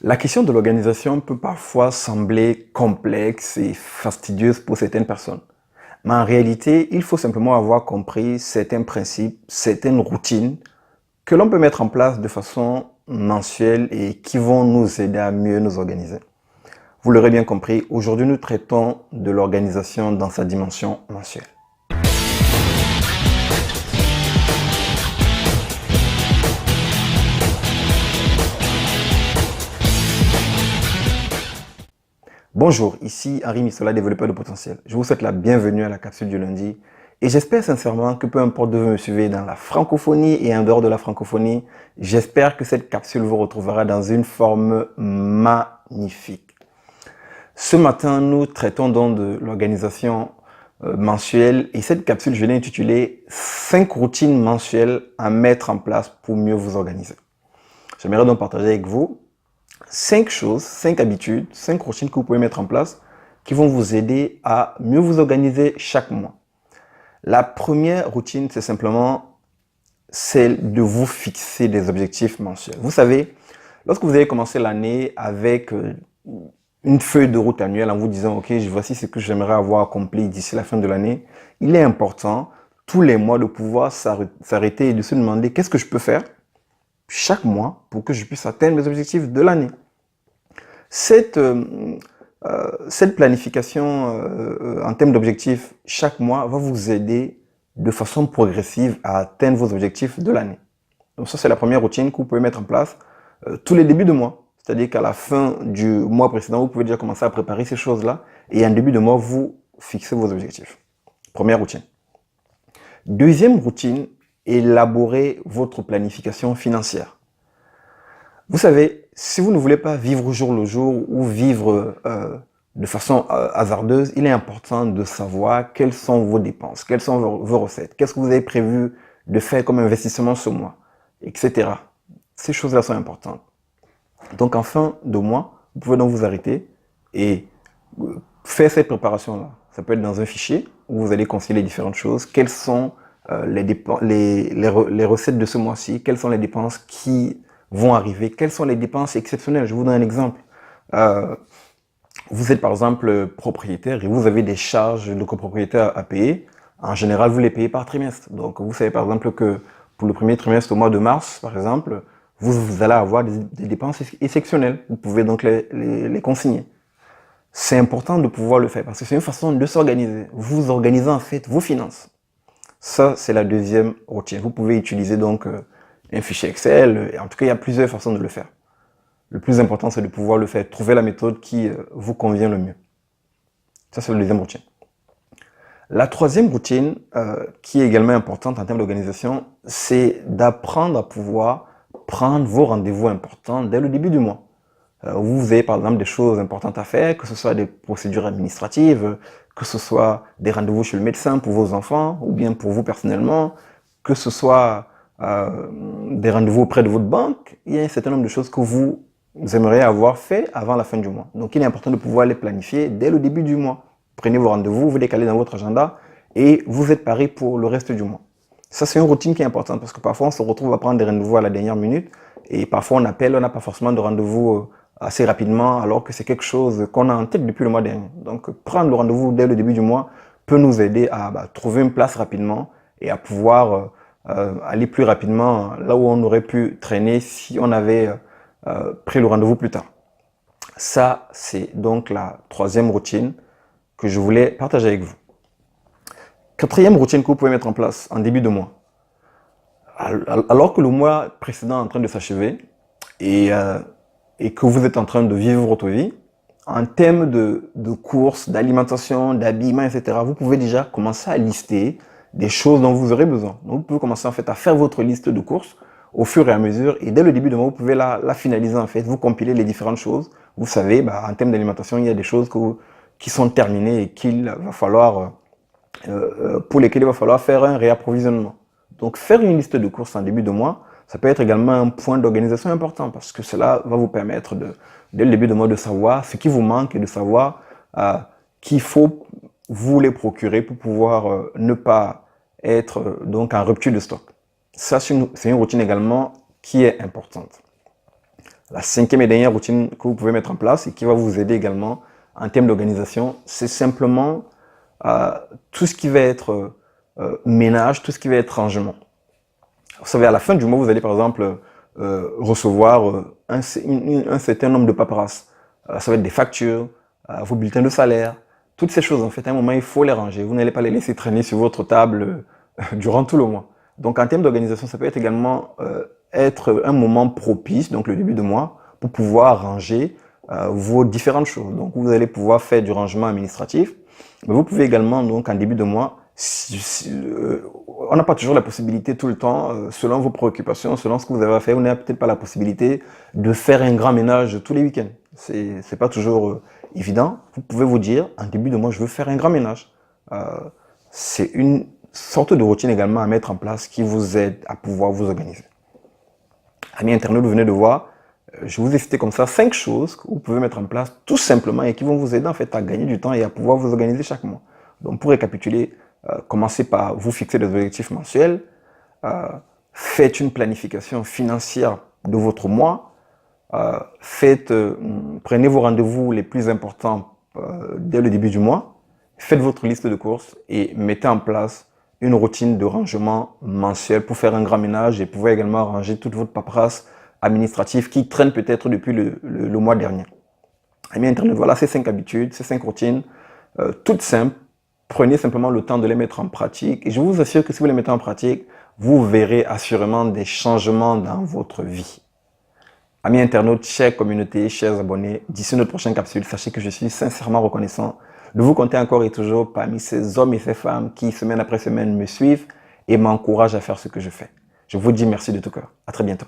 La question de l'organisation peut parfois sembler complexe et fastidieuse pour certaines personnes. Mais en réalité, il faut simplement avoir compris certains principes, certaines routines que l'on peut mettre en place de façon mensuelle et qui vont nous aider à mieux nous organiser. Vous l'aurez bien compris, aujourd'hui nous traitons de l'organisation dans sa dimension mensuelle. Bonjour, ici Henri Missola, développeur de potentiel. Je vous souhaite la bienvenue à la capsule du lundi et j'espère sincèrement que peu importe de vous me suivez dans la francophonie et en dehors de la francophonie, j'espère que cette capsule vous retrouvera dans une forme magnifique. Ce matin, nous traitons donc de l'organisation mensuelle et cette capsule, je l'ai intitulée 5 routines mensuelles à mettre en place pour mieux vous organiser. J'aimerais donc partager avec vous 5 choses, 5 habitudes, 5 routines que vous pouvez mettre en place qui vont vous aider à mieux vous organiser chaque mois. La première routine, c'est simplement celle de vous fixer des objectifs mensuels. Vous savez, lorsque vous avez commencé l'année avec une feuille de route annuelle en vous disant « Ok, voici ce que j'aimerais avoir accompli d'ici la fin de l'année », il est important tous les mois de pouvoir s'arrêter et de se demander « Qu'est-ce que je peux faire ?» chaque mois pour que je puisse atteindre mes objectifs de l'année. Cette planification en termes d'objectifs chaque mois va vous aider de façon progressive à atteindre vos objectifs de l'année. Donc ça, c'est la première routine que vous pouvez mettre en place tous les débuts de mois. C'est-à-dire qu'à la fin du mois précédent, vous pouvez déjà commencer à préparer ces choses-là et en début de mois, vous fixez vos objectifs. Première routine. Deuxième routine, élaborer votre planification financière. Vous savez, si vous ne voulez pas vivre au jour le jour ou vivre de façon hasardeuse, il est important de savoir quelles sont vos dépenses, quelles sont vos recettes, qu'est-ce que vous avez prévu de faire comme investissement ce mois, etc. Ces choses-là sont importantes. Donc en fin de mois, vous pouvez donc vous arrêter et faire cette préparation-là. Ça peut être dans un fichier où vous allez concilier les différentes choses. Quelles sont les recettes de ce mois-ci, quelles sont les dépenses qui vont arriver, quelles sont les dépenses exceptionnelles. Je vous donne un exemple. Vous êtes par exemple propriétaire et vous avez des charges de copropriétaire à payer. En général, vous les payez par trimestre. Donc vous savez par exemple que pour le premier trimestre au mois de mars, par exemple, vous allez avoir des dépenses exceptionnelles. Vous pouvez donc les consigner. C'est important de pouvoir le faire parce que c'est une façon de s'organiser. Vous organisez en fait vos finances. Ça, c'est la deuxième routine. Vous pouvez utiliser donc un fichier Excel. En tout cas, il y a plusieurs façons de le faire. Le plus important, c'est de pouvoir le faire. Trouver la méthode qui vous convient le mieux. Ça, c'est la deuxième routine. La troisième routine, qui est également importante en termes d'organisation, c'est d'apprendre à pouvoir prendre vos rendez-vous importants dès le début du mois. Vous avez par exemple des choses importantes à faire, que ce soit des procédures administratives, que ce soit des rendez-vous chez le médecin pour vos enfants ou bien pour vous personnellement, que ce soit des rendez-vous auprès de votre banque. Il y a un certain nombre de choses que vous aimeriez avoir fait avant la fin du mois. Donc il est important de pouvoir les planifier dès le début du mois. Prenez vos rendez-vous, vous les calez dans votre agenda et vous êtes paré pour le reste du mois. Ça, c'est une routine qui est importante parce que parfois on se retrouve à prendre des rendez-vous à la dernière minute et parfois on appelle, on n'a pas forcément de rendez-vous assez rapidement alors que c'est quelque chose qu'on a en tête depuis le mois dernier. Donc prendre le rendez-vous dès le début du mois peut nous aider à trouver une place rapidement et à pouvoir aller plus rapidement là où on aurait pu traîner si on avait pris le rendez-vous plus tard. Ça, c'est donc la troisième routine que je voulais partager avec vous. Quatrième routine que vous pouvez mettre en place en début de mois. Alors que le mois précédent est en train de s'achever et que vous êtes en train de vivre votre vie, en termes de courses, d'alimentation, d'habillement, etc., vous pouvez déjà commencer à lister des choses dont vous aurez besoin. Donc, vous pouvez commencer en fait à faire votre liste de courses au fur et à mesure et dès le début de mois, vous pouvez la finaliser en fait. Vous compilez les différentes choses. Vous savez, en termes d'alimentation, il y a des choses qui sont terminées et qu'il va falloir, pour lesquelles il va falloir faire un réapprovisionnement. Donc, faire une liste de courses en début de mois, ça peut être également un point d'organisation important parce que cela va vous permettre dès le début de mois de savoir ce qui vous manque et de savoir qu'il faut vous les procurer pour pouvoir ne pas être donc en rupture de stock. Ça, c'est une routine également qui est importante. La cinquième et dernière routine que vous pouvez mettre en place et qui va vous aider également en termes d'organisation, c'est simplement tout ce qui va être ménage, tout ce qui va être rangement. Vous savez, à la fin du mois, vous allez par exemple recevoir un certain nombre de paperasses. Ça va être des factures, vos bulletins de salaire, toutes ces choses. En fait, à un moment, il faut les ranger. Vous n'allez pas les laisser traîner sur votre table durant tout le mois. Donc, en termes d'organisation, ça peut être également être un moment propice, donc le début de mois, pour pouvoir ranger vos différentes choses. Donc, vous allez pouvoir faire du rangement administratif, mais vous pouvez également, donc, en début de mois, on n'a pas toujours la possibilité tout le temps, selon vos préoccupations, selon ce que vous avez à faire, vous n'avez peut-être pas la possibilité de faire un grand ménage tous les week-ends. C'est pas toujours évident. Vous pouvez vous dire, en début de mois, je veux faire un grand ménage. C'est une sorte de routine également à mettre en place qui vous aide à pouvoir vous organiser. Amis internautes, vous venez de voir, je vous ai cité comme ça 5 choses que vous pouvez mettre en place tout simplement et qui vont vous aider en fait à gagner du temps et à pouvoir vous organiser chaque mois. Donc pour récapituler, commencez par vous fixer des objectifs mensuels, faites une planification financière de votre mois, prenez vos rendez-vous les plus importants dès le début du mois, faites votre liste de courses et mettez en place une routine de rangement mensuel pour faire un grand ménage et pouvoir également ranger toute votre paperasse administrative qui traîne peut-être depuis le mois dernier. Amis internautes, voilà ces 5 habitudes, ces 5 routines, toutes simples. Prenez simplement le temps de les mettre en pratique et je vous assure que si vous les mettez en pratique, vous verrez assurément des changements dans votre vie. Amis internautes, chers communautés, chers abonnés, d'ici notre prochaine capsule, sachez que je suis sincèrement reconnaissant de vous compter encore et toujours parmi ces hommes et ces femmes qui, semaine après semaine, me suivent et m'encouragent à faire ce que je fais. Je vous dis merci de tout cœur. À très bientôt.